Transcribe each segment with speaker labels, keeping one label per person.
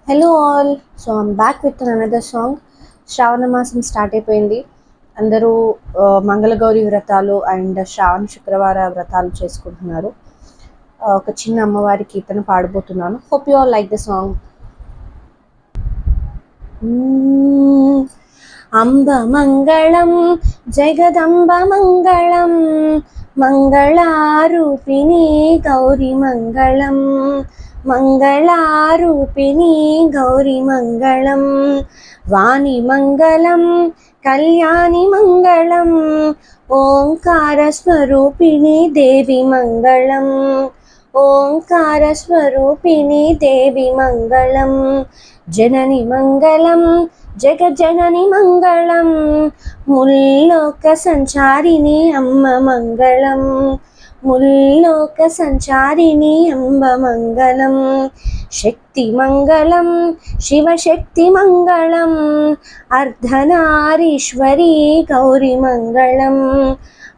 Speaker 1: Hello all. So I'm back with another song. Shravana మాసం start అయిపోయింది. అందరూ మంగళగౌరి వ్రతాలు అండ్ శ్రావణ శుక్రవార వ్రతాలు చేసుకుంటున్నారు. ఒక చిన్న అమ్మవారి కీర్తన పాడబోతున్నాను. Hope you all like the song. Amba మంగళం జగదంబ మంగళం మంగళారూపిణి గౌరి మంగళం మంగళారూపిణి గౌరి మంగళం వాణి మంగళం కళ్యాణి మంగళం ఓంకార స్వరూపిణి దేవి మంగళం ఓంకార స్వరూపిణి దేవి మంగళం జనని మంగళం జగజ్జనని మంగళం ముల్లోక సంచారిణి అమ్మ మంగళం ముల్లోక సంచారిణి అంబ మంగళం శక్తి మంగళం శివశక్తి మంగళం అర్ధనారీశ్వరి గౌరి మంగళం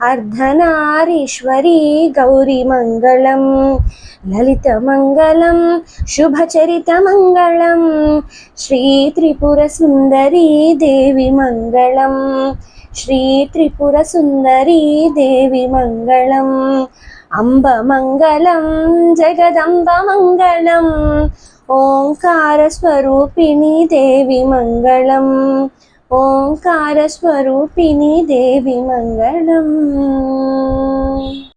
Speaker 1: అర్ధనారీశ్వరి గౌరి మంగళం లలిత మంగళం శుభచరిత మంగళం శ్రీ త్రిపుర సుందరి దేవి మంగళం శ్రీ త్రిపుర సుందరి దేవి మంగళం అంబ మంగళం జగదంబ మంగళం ఓంకార స్వరూపిణి దేవి మంగళం ఓంకార స్వరూపిణి దేవి మంగళం.